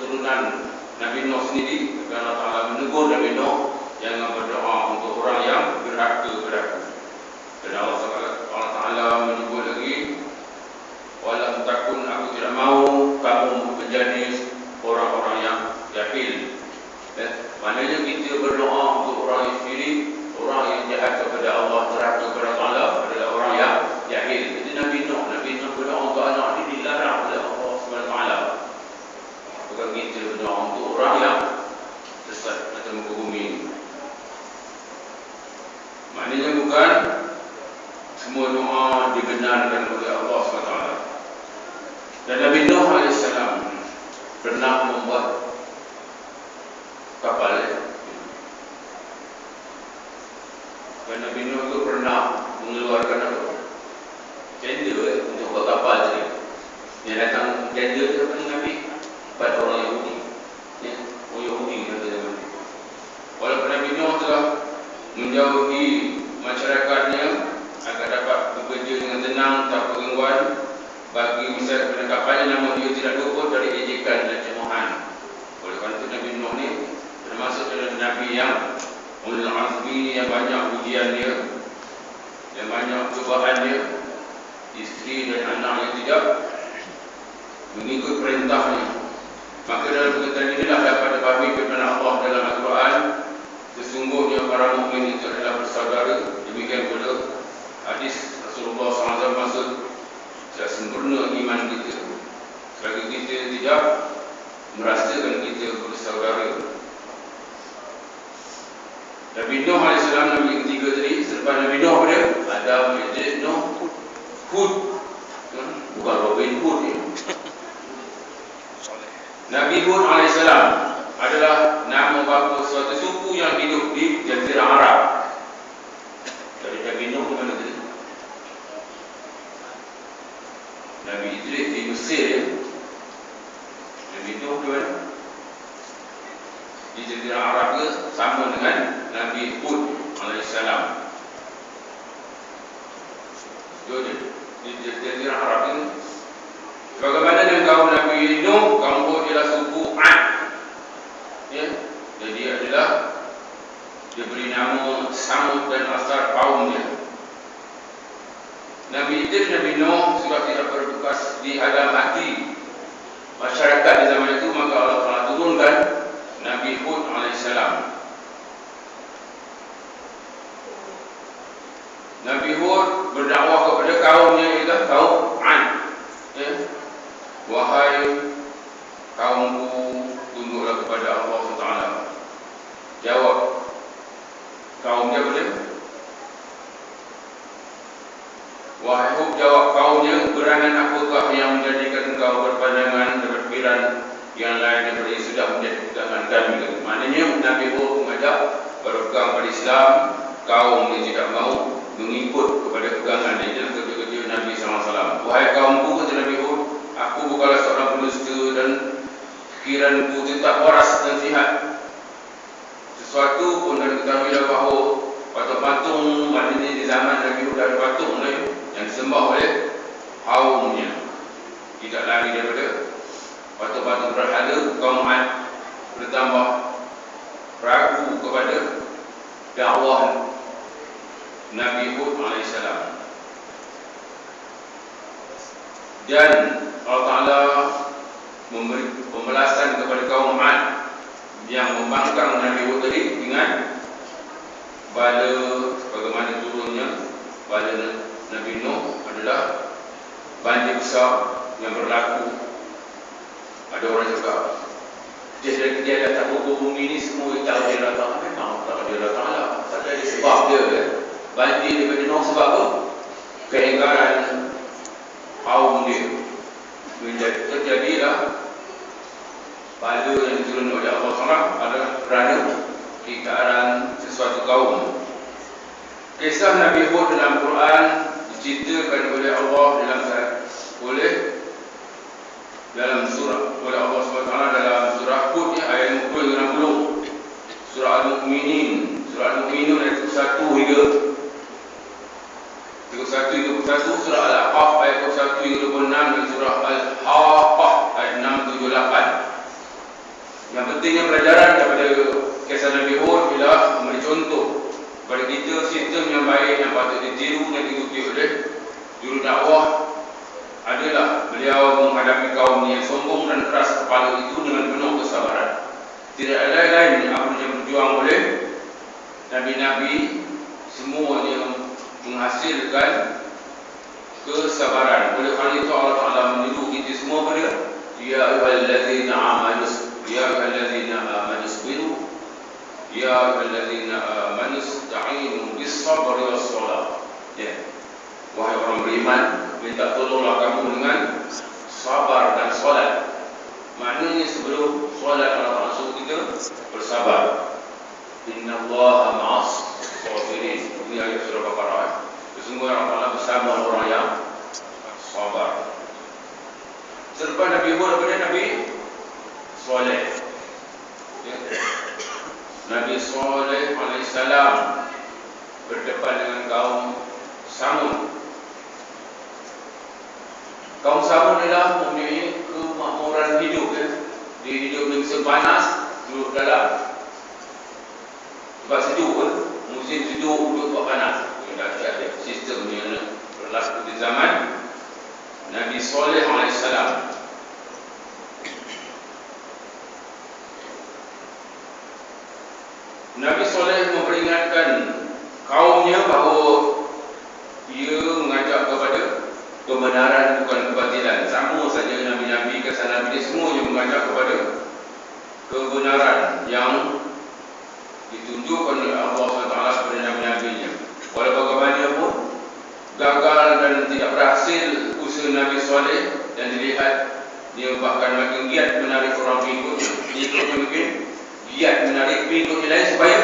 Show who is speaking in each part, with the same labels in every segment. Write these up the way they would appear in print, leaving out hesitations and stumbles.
Speaker 1: keturunan Nabi Nuh sendiri, Allah Ta'ala menegur Nabi Nuh jangan berdoa untuk orang yang berharga padaku. Dan Allah Ta'ala menyebut lagi, walam takun, aku tidak mau kamu menjadi orang-orang yang jahil. Maknanya kita berdoa untuk orang yang syirik, orang yang jahat kepada Allah, terhadap kepada Allah adalah orang yang jahil. Jadi Nabi Nuh berdoa untuk anak ini dilarang oleh Allah SWT. Bukan kita berdoa untuk orang yang sesat atau muka bumi ini. Maknanya bukan semua doa dibenarkan oleh Allah SWT. Dan Nabi Nuh AS pernah membuat kapal. Dan Nabi Nuh itu pernah mengeluarkan apa? Tender untuk buat kapal tadi. Yang datang tender itu apa ni Nabi? 4 orang Yahudi. Orang Yahudi kata zaman. Walaupun Nabi Nuh telah menjauhi masyarakatnya agar dapat bekerja dengan tenang tanpa gangguan bagi wisata kepada kapalnya, namun dia tidak luput dari ejekan dan cemoohan. Oleh kerana itu Nabi Nuh ni termasuk dalam Nabi yang ulul azmi, yang banyak ujian dia, yang banyak cubaan dia. Isteri dan anak yang tidak mengikut perintahnya. Maka dalam perkataan inilah dapat dipahami firman Allah dalam Al-Quran, sesungguhnya para mukmin itu adalah bersaudara. Demikian pula hadis Rasulullah SAW maksud tidak sempurna iman kita selagi kita tidak merasakan kita bersaudara. Nabi Nuh AS Nabi yang ketiga tadi. Selepas Nabi Nuh pada Adam, Idris, Nuh, Hud, bukan Robin Hood ni. Nabi Hud AS adalah nama bapa suatu suku yang hidup di Jazirah Arab. Dari Nabi Nuh di mana tadi? Nabi Idris di Mesir ya. Nabi Nuh di mana? Di Jazirah Arab ke sama dengan Nabi Hud AS. Di Jazirah Arab ini, bagaimana dengan kaum Nabi Nuh? Kaum Hud ialah suku Ad, ya. Jadi adalah diberi nama Samud dan asal kaumnya. Nabi Idris, Nabi Nuh sudah tidak bertugas di alam hati masyarakat di zaman itu, maka Allah telah turunkan Nabi Hud AS. Nabi Hud berdakwah kepada kaumnya, ialah kaum Ad, ya. Wahai kaumku, tunduklah kepada Allah SWT. Jawab kaumnya boleh. Wahai Hud, jawab kaumnya, gerangan apakah yang menjadikan engkau berpandangan dan berpikiran yang lain daripada yang sudah menjadi pegangan kami? Maknanya Nabi Hud mengajak berpegang pada Islam, kaum yang tidak mahu mengikut kepada pegangan dia. Kerja-kerja Nabi SAW. Wahai kaumku, kata Nabi Hud, aku bukanlah seorang pendusta dan fikiranku tetap waras dan sihat. Sesuatu pun dan ketahuilah bahawa patung-patung, maknanya di zaman Nabi Hud ada patung yang disembah oleh kaumnya. Tidak lari daripada patung-patung berhala. Kaum Ad bertambah ragu kepada dakwah Nabi Hud AS. Dan Allah Ta'ala memberi pembalasan kepada kaum Ad yang membangkang Nabi Hud tadi dengan bala, sebagaimana turunnya bala Nabi Nuh adalah banjir besar yang berlaku. Ada orang cakap dia datang ke bumi ini semua tahu dia datang. Memang tak dia datang lah. Tak ada sebab dia banjir daripada Nuh. Sebab apa? Keingkaran kaum dia. Terjadilah bala yang diturun oleh Allah SWT adalah kerana keingkaran sesuatu kaum. Kisah Nabi Hud dalam Quran diceritakan oleh Allah dalam surah oleh Allah SWT dalam surah Hud ayat 60. Surah Al-Mu'minin, surah Al-Mu'minun ayat 1 hingga 31, surah Al-Aqaf ayat 21 hingga 26, dan surah Al-Haqqah ayat 6, 7, 8. pentingnya pelajaran daripada kisah Nabi Hud ialah memberi contoh kepada kita sistem yang baik yang patut ditiru dan diikuti oleh juru dakwah adalah beliau menghadapi kaum yang sombong dan keras kepala itu dengan penuh kesabaran. Tidak ada lain apa yang berjuang oleh Nabi-Nabi, semuanya menghasilkan kesabaran. Oleh kerana itu Allah Ta'ala menyeru kita semua pada Ya ayyuhallazina amanu isbiru Ya ayyuhallazina amanu ista'inu bis-sabri was-salah. Ya. Wahai orang beriman, minta tolonglah kamu dengan sabar dan solat. Maknanya sebelum solat Allah Ta'ala suruh kita bersabar. Innallaha ma'as sabirin. Ini ayat surah Baqarah. Sesungguhnya Allah Ta'ala bersama orang yang sabar. Selepas Nabi Hud kepada Nabi Saleh. Ya. Nabi Saleh alaihissalam berdepan dengan kaum Samud. Kaum Samud adalah mempunyai kemakmuran hidup, ya. Dia hidup di musim panas, duduk dalam tempat sejuk, ya. Musim sejuk duduk tempat panas. Dah ada sistem yang berlaku di zaman Nabi Saleh alaihissalam. Nabi Saleh memperingatkan kaumnya bahawa dia mengajak kepada kebenaran bukan kebatilan. Sama saja Nabi-Nabi, kesan Nabi semuanya mengajak kepada kebenaran yang ditunjukkan oleh Allah SWT kepada Nabi-Nabinya. Walau bagaimanapun gagal dan tidak berhasil usaha Nabi Saleh, dan dilihat dia bahkan makin giat menarik orang pengikutnya mungkin giat menarik pengikutnya lain supaya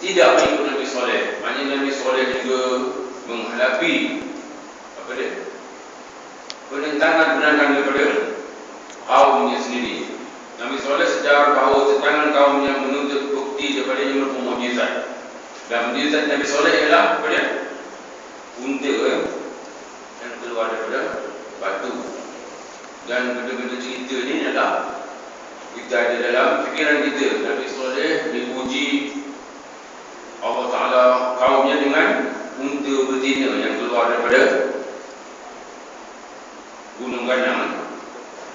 Speaker 1: tidak mengikut Nabi Saleh. Maknanya Nabi Saleh juga menghadapi penentangan daripada kaumnya sendiri. Nabi Saleh sedar bahawa tentangan kaumnya menuntut bukti daripada yang bermukjizat. Dan mukjizat Nabi Saleh ialah kepada unta yang keluar daripada batu. Dan benda-benda cerita ni adalah kita ada dalam fikiran kita. Nabi Saleh diuji Allah Ta'ala kaumnya dengan unta betina yang keluar daripada gunung Ganang.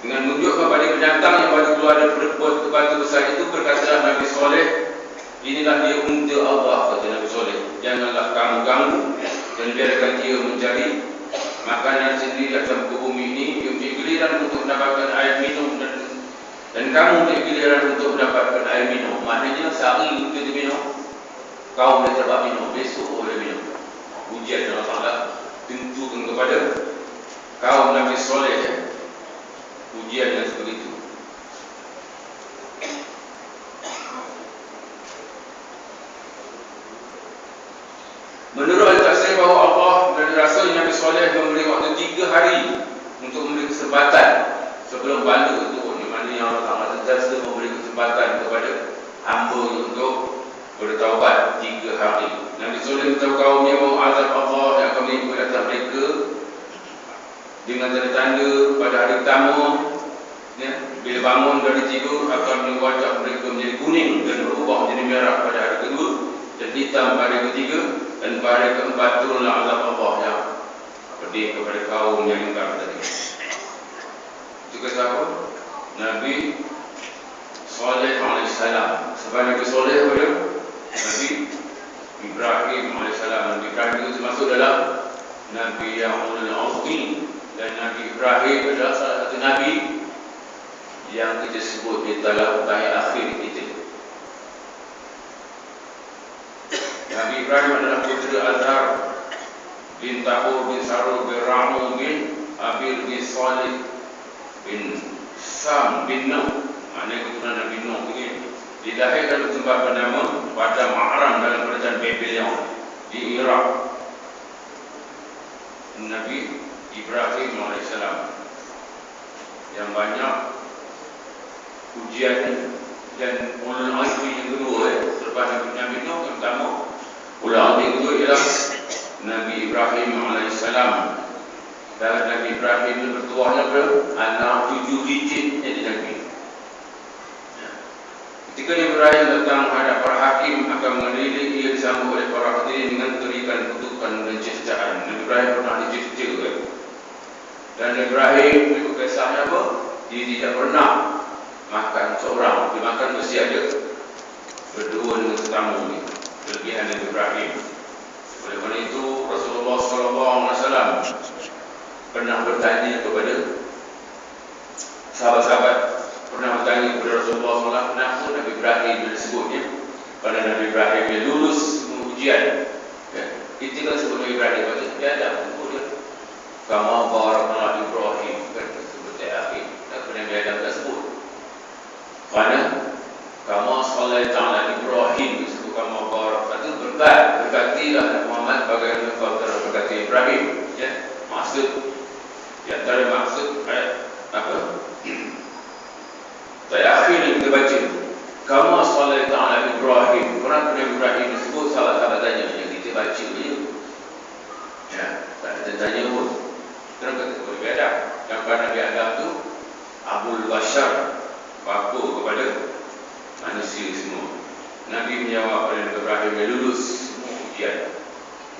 Speaker 1: Dengan menunjukkan pada binatang yang baru keluar daripada batu besar itu, berkatalah Nabi Saleh, inilah dia unta Allah, kata Nabi Saleh. Janganlah kamu ganggu dan biarkan dia mencari makanan sendiri dalam muka bumi ini. Dia mempunyai giliran untuk mendapatkan air minum dan kamu mempunyai giliran untuk mendapatkan air minum. Maknanya sehari unta dia minum, kaum dia terdapat minum, besok boleh minum. Ujian Allah Ta'ala tentukan kepada kaum Nabi Saleh, ujian yang seperti itu. Menurut al-Tafsir bahawa Allah dan Rasul Nabi Saleh memberi waktu 3 hari untuk memberi kesempatan sebelum bala itu. Di mana yang Allah Ta'ala sentiasa memberi kesempatan kepada hamba untuk bertaubat 3 hari. Nabi Saleh beritahu kaumnya bahawa azab Allah yang akan mengikut atas mereka dengan tanda-tanda pada hari pertama, ya, bila bangun dari tidur akan wajah mereka menjadi kuning dan berubah menjadi merah pada hari kedua, dan hitam pada hari ketiga, dan pada hari keempat turunlah azab Allah yang pedih kepada kaum yang ingkar tadi. Itu kata apa? Nabi Saleh alaihissalam. Sebab Nabi Saleh pada Nabi Ibrahim alaihissalam. Nabi Ibrahim itu termasuk dalam Nabi yang ulul azmi. Dan Nabi Ibrahim adalah salah satu Nabi yang kita sebut di dalam tahiyat akhir kita. Nabi Ibrahim adalah putera Azhar bin Tahur bin Sarul bin Ramu bin Abil bin Salih bin Sam bin Nuh. Maknanya keturunan Nabi Nuh ini. Dilahirkan di tempat bernama Padang Aram dalam kerajaan Babylon di Iraq. Nabi Ibrahim AS yang banyak ujian dan ulul azmi yang kedua, selepas Nabi Nuh yang pertama, ulul azmi yang kedua ialah Nabi Ibrahim AS. Dan Nabi Ibrahim itu bertuahnya ke anak 7 digit jadi Nabi. Ketika Ibrahim datang menghadap para hakim akan mengadili, ia disambut oleh para hadirin dengan berikan kutukan dan cecaan. Nabi Ibrahim pernah dicecah. Dan Ibrahim ikut kisahnya apa? Dia tidak pernah makan seorang. Dia makan mesti ada berdua dengan tetamu ni. Kelebihan Nabi Ibrahim. Oleh kerana itu Rasulullah SAW pernah bertanya kepada sahabat-sahabat, pernah bertanya kepada Rasulullah SAW, kenapa Nabi Ibrahim disebutnya? Kerana Nabi Ibrahim dia lulus semua ujian. Kita kan sebut Nabi Ibrahim, macam dia ada buku dia. Kama barakna Ibrahim, kan seperti akhir. Kenapa Nabi Adam tak sebut? Kerana kama sallaita ala Ibrahim disebut kama barakna, itu berkatilah Nabi Muhammad bagaimana kau telah berkati Ibrahim. Ya, maksud di antara maksud apa? Saya akhir yang kita baca, kama sallaita ala Ibrahim. Kenapa Nabi Ibrahim disebut? Salah-salah tanya yang kita baca je. Ya, tak ada tanya pun. Kenapa kata Nabi Adam? Gambar Nabi Adam tu Abul Bashar, bapa kepada manusia semua. Nabi menjawab pada Nabi Ibrahim yang lulus semua ujian.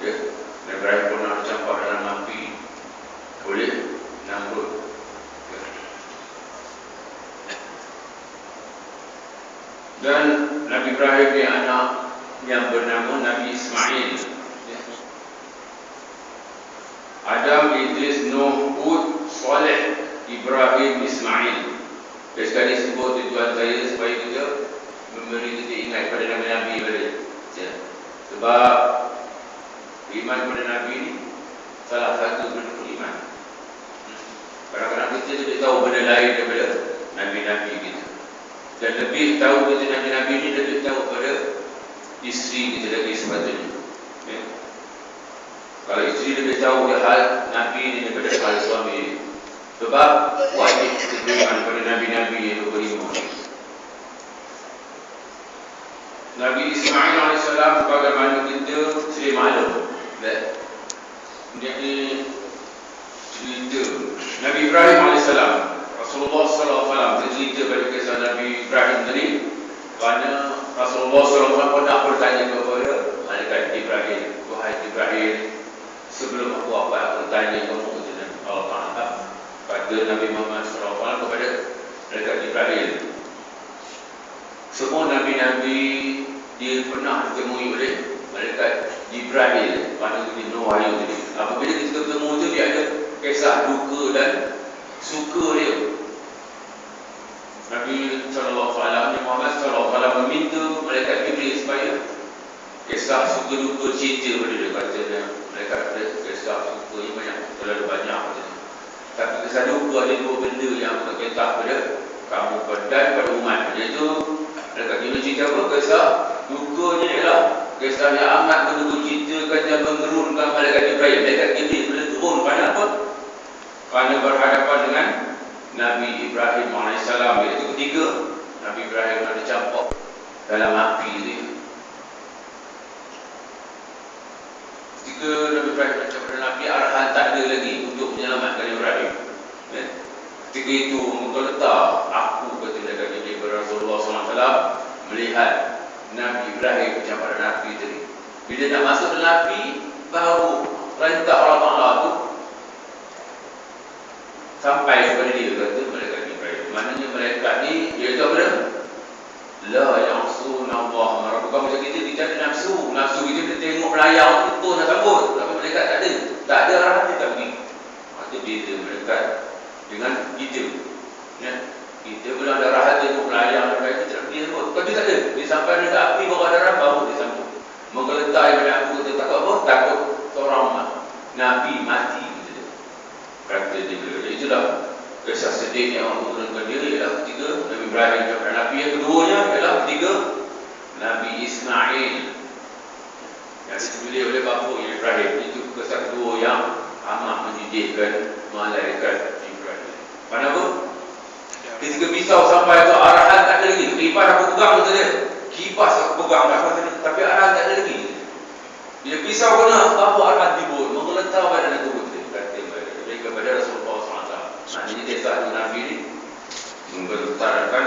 Speaker 1: Ya, Nabi Ibrahim pernah tercampur dalam api oleh Namrud. Ya. Dan Nabi Ibrahim ni anak yang bernama Nabi Ismail. Ya. Adam, Idris, Nuh, Hud, Saleh, Ibrahim, Ismail. Sekali sebut tujuan saya supaya kita memberi kita ingat pada Nabi-Nabi balik. Ya. Sebab iman pada Nabi ni salah satu bentuk iman. Kadang-kadang kita tidak tahu benda lain daripada Nabi-Nabi kita. Dan lebih tahu kita Nabi-Nabi ni, lebih tahu pada isteri kita lagi sepatutnya. Ya. Kalau isteri lebih tahu hal Nabi ni daripada hal suami ni. Sebab wajib kita beriman pada Nabi-Nabi yang berilmu. Nabi Ismail AS bagaimana kita sedia maklum. Jadi cerita Nabi Ibrahim AS, Rasulullah SAW cerita pada kisah Nabi Ibrahim tadi. Kerana Rasulullah SAW pernah bertanya kepada malaikat Ibrahim, wahai Ibrahim, sebelum aku bertanya kamu kepada Allah Ta'ala, kata Nabi Muhammad SAW kepada malaikat Ibrahim, semua Nabi-Nabi dia pernah ditemui oleh malaikat Jibril pada Nuh wahyu tadi. Apabila kita bertemu tu, dia ada kisah duka dan suka dia. Nabi SAW, Muhammad SAW meminta malaikat Jibril supaya kisah suka duka cerita pada dia. Katanya malaikat dia, kisah suka ni banyak, terlalu banyak katanya. Tapi kisah duka ada dua benda yang berkaitan pada kamu dan pada umat. Iaitu malaikat Jibril cerita apa? Kisah dukanya ialah kisah yang amat menduga ceritakan yang mengerunkan malaikat Jibril. Malaikat Jibril boleh turun pada apa? Kerana berhadapan dengan Nabi Ibrahim AS. Iaitu ketiga, Nabi Ibrahim ada campur dalam api ni. Ketika Nabi Ibrahim ada campur dalam api, arahan tak ada lagi untuk menyelamatkan Ibrahim. Ketika itu mengletak aku, kata malaikat Jibril kepada Rasulullah SAW, melihat Nabi Ibrahim bercampur dalam api tadi. Bila nak masuk dalam api, baru perintah Allah Ta'ala tu sampai kepada dia, kata malaikat Jibril. Maknanya malaikat ni, dia kata apa? La ya'sun Allah. Bukan macam kita ada nafsu. Nafsu kita tengok melayang tu nak sambut. Tapi malaikat tak ada. Tak ada arahan dia tak pergi. Itu beza malaikat dengan kita. Ya. Kita bila ada arahan tengok melayang, kita tak pergi sambut. Bukan dia tak ada. Dia sampai dekat api baru ada arahan, baru dia sambut. Menggeletar pada aku, kata takut apa? Takut seorang Nabi mati. Kata dia bila. Itulah kisah sedih yang Allah turunkan dia ialah ketiga Nabi Ibrahim dan Nabi. Yang keduanya ialah ketiga Nabi Ismail yang dipilih oleh bapa Ibrahim. Itu kisah kedua yang amat menjijikkan malaikat Ibrahim. Kenapa? Ketika pisau sampai tu, arahan tak ada lagi. Kipas aku pegang kata dia. Kipas aku pegang tapi arahan tak ada lagi. Bila pisau kena, baru arahan timbul, menggelentar badan aku kata kepada Rasulullah SAW. Maknanya kisah Nabi ni menggelentarkan